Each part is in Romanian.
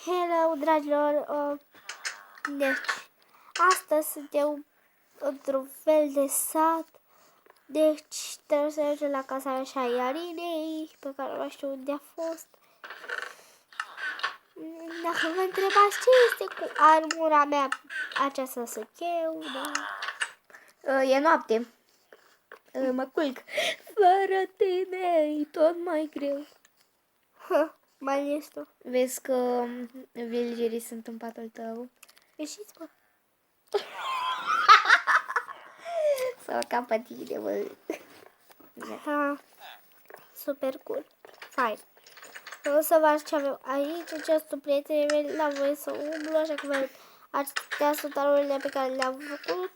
Hello, dragilor! Deci, astăzi suntem într-un fel de sat. Deci, trebuie să mergem la casa așa Iarinei, pe care nu știu unde a fost. Dacă vă întrebați ce este cu armura mea aceasta săcheu, da. E noapte. Mă culc. Fără tine e tot mai greu. Mai ales tu. Vezi că villagerii sunt în patul tău. Ieșiți, bă. Sau ca pe tine, bă. Ha. Super cool. Fine. O să vă arăt ce avem aici. Acestul prietenii mei la voi să umblu, așa că vă acestea sunt arurile pe care le-am făcut.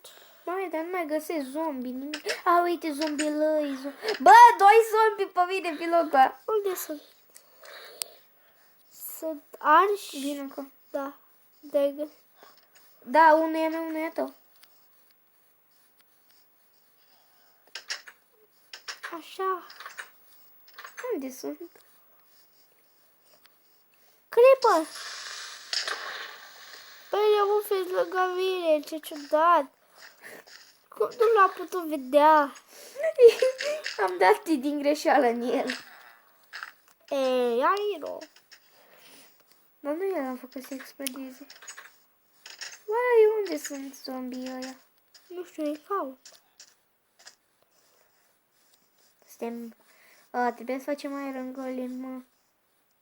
Mai, dar nu mai găsesc zombie, nimic. A, uite, zombielăi. Bă, 2 zombie pe mine pe locul ăla. Unde sunt? Sunt arși? Vin încă. Da. Da, unul e meu, unul e tău. Așa. Unde sunt? Creeper! Păi le-am fiți lângă mine, ce ciudat! Cum nu l-am putut vedea? Am dat din greșeală în el. Ei, Arino! Dar nu el am făcut să explodeze. Băi, unde sunt zombii ăia? Nu știu, îi caut. Suntem... trebuie să facem Iron Golem, mă.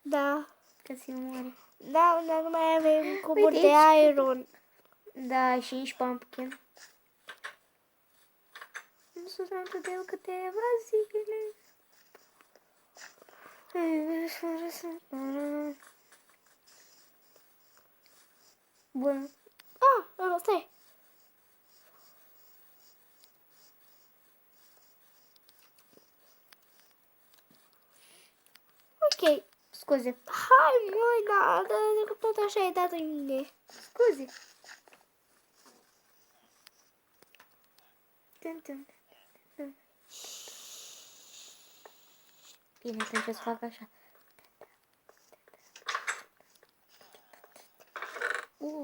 Da. Că se moare. Da, dar nu mai avem cuburi Uite de aici. iron. Da, 5 pumpkin. Nu sunt atât de câteva zile. Bun. Ah, stai. Ok. Scuze. Hai, măi, da, tot așa ai dat în mine. Scuze. Tum. Bine, atunci o să fac așa.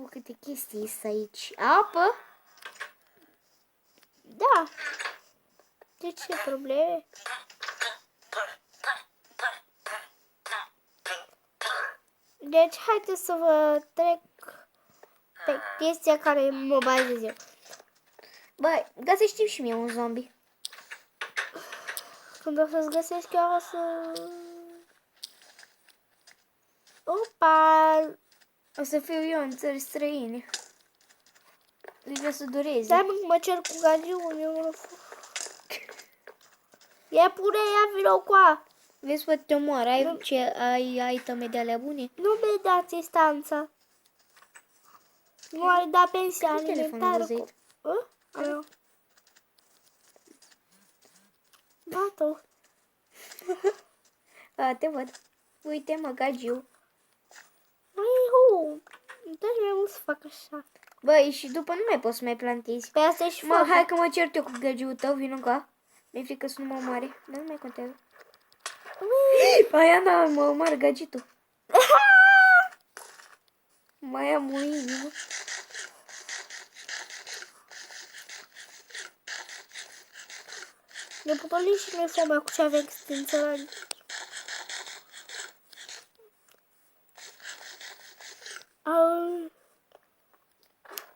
Câte chestii sunt aici. Apă? Da. De ce probleme? Deci, haideți să vă trec pe chestia care mă bazez eu. Băi, găsești și mie un zombie. Când o să-ți găsesc eu, o să... Opa! O să fiu eu în țări străine. Trebuie să dureze. Stai, mă cer cu gagiul, eu nu... Ia pune, ia vino cu a. Vezi, că te omoară. Ai iteme de alea bune? Nu mi-ai dat instanța. Nu ai dat pensia telefonul alimentară văzut? cu... Alo. Gata. Te văd. Uite, mă, gagiu. Iu, deci mai mult să fac așa. Băi, și după nu mai poți să mai plantezi. Pe asta e și Mă, fac. hai că mă cert eu cu gagiul tău, vin încă. Mi-e frică să nu mă omoare. Dar nu mai contează. Aia da, mă omoară gagitul. Mai am o inimă. Ne putem și noi seama cu ce avem extinționat.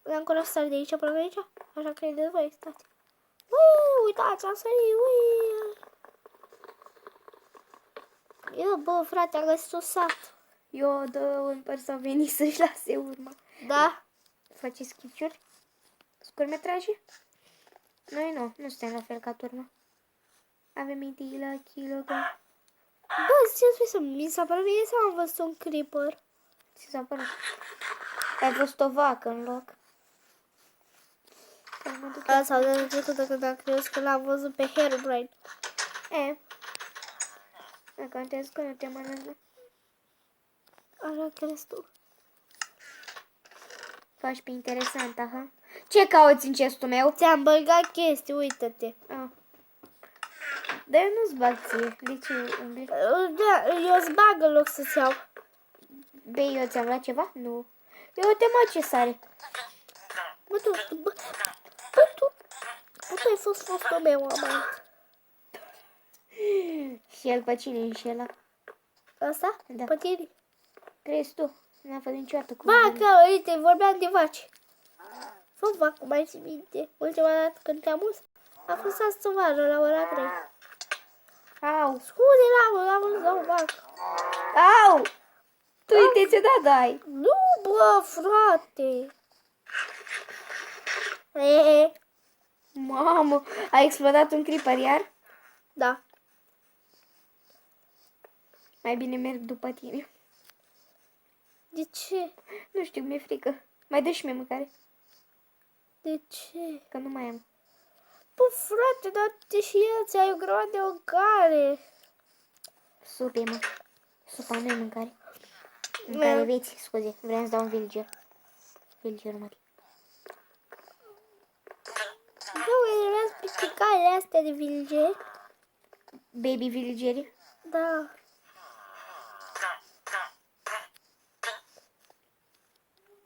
Le-am cunoscut de aici până aici, așa că e de voi, stați. Ui, uitați, am sărit, ui. Eu, bă, frate, am găsit un sat. Eu dă un păr să veni să-și lase urma. Da? Faceți schiciuri? Scurmetraje? Noi nu suntem la fel ca turma. Avem idei la kilogram. Bă, ce mi s-a părut mie sau am văzut un creeper? Ce s-a părut? Ai văzut o vacă în loc. Asta de trecută când am crezut că l-am văzut pe Herobrine. Nu contează că nu te mănâncă. Așa crezi tu. Faci pe interesant, aha. Ce cauți în chestul meu? Ți-am băgat chestii, uită-te. Dar eu nu-ți bag ție. De ce umbli? Da, eu îți bag în loc să-ți iau. Bei, eu ți-am luat ceva? Nu. Eu uite mă ce sare. Bă, tu, bă, tu ai fost fostul meu amant. Și el pe cine înșela? Asta? Da. Pe tine? Crezi tu? N-a fost niciodată cu Vaca, uite, vorbeam de vaci. Fă vacu, mai ții minte. Ultima dată când te-am uz, a fost asta vară la ora 3. Au! Scuze, l-am văzut la o vacă. Au! Tu uite ce da dai! Nu, bă, frate. E, Mamă! A explodat un creeper iar? da. Mai bine merg după tine. De ce? Nu știu, mi-e frică. Mai dă și mie mâncare, De ce? că nu mai am. Bă, frate, dar te și el ți-ai o grămadă de mâncare. Supe, mă. Supa nu e mâncare. Mâncare Da. vieți, scuze. Vreau să dau un villager. Villager, mă. Nu, era picicale astea de villager. Baby villageri. Da.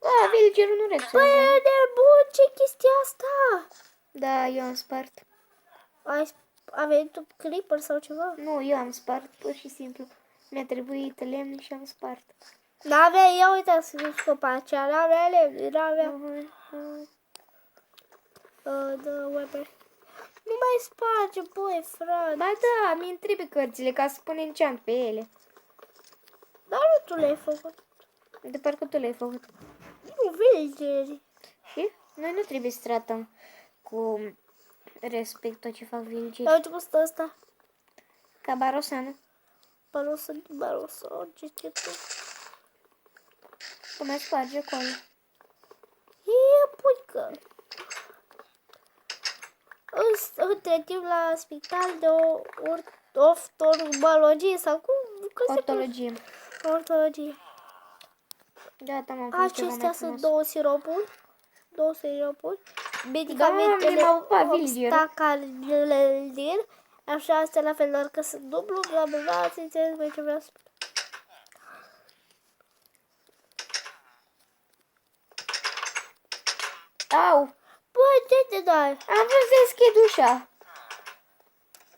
A, villagerul nu Bă, reacționează. e nebun, ce chestia asta? Da, eu am spart. A venit un creeper sau ceva? Nu, eu am spart, pur și simplu. Mi-a trebuit lemn și am spart. N-avea, ia uitați să scopa aceea, n-avea lemn, n-avea. Da, weapon. Nu mai sparge, băi, frate. Ba da, mi-mi trebuie cărțile ca să pun enchant pe ele. Dar nu tu le-ai făcut. De parcă tu le-ai făcut. Nu, villageri. Și? Noi nu trebuie să tratăm cu respect tot ce fac Dar villagerii. uite cum stă ăsta. Ca Barosanu. Barosa, ce tu. Cum mai sparge acolo. E, puică. Între timp la spital de oftalmologie sau cum se Ortologie. Ortologie. Da, am făcut ceva Acestea mai sunt frumos. două siropuri. Doamne, Medicamentele m-au pupat villager. obstacalir. Așa, astea la fel, doar că sunt dublu, bla bla bla, ați înțeles voi ce vreau să spun. Au! Bă, ce te dai? Am vrut să deschid ușa.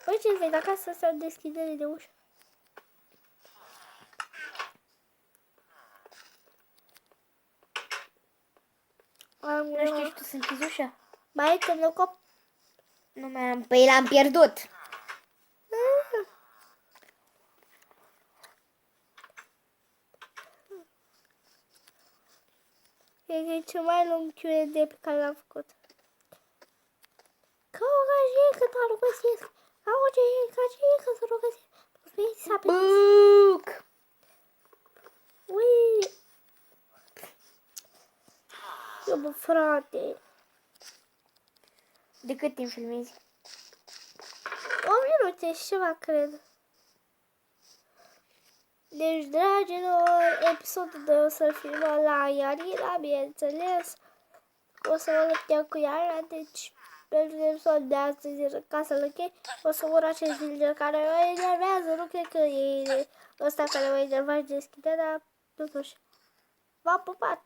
Băi, ce vei, dacă asta s-a deschidere de ușă. Nu știi și tu să închizi ușa? Mai ai cop? Nu mai am. Păi l-am pierdut. E cel mai lung Q&A pe care l-am făcut. Ca o gajică, dar nu găsesc. Ca o gajică să nu găsesc. Vezi să apelezi. Buc! Ui! Eu, bă, frate. De cât timp filmezi? 1 minute și ceva, cred. Deci, dragilor, episodul 2 o să-l filmăm la Iarina, bineînțeles. O să mă luptăm cu Iarina, deci pentru episodul de astăzi, ca să-l închei, o să urc acest villager care mă enervează, nu cred că e ăsta care mă enerva și deschide, dar totuși. V-am pupat!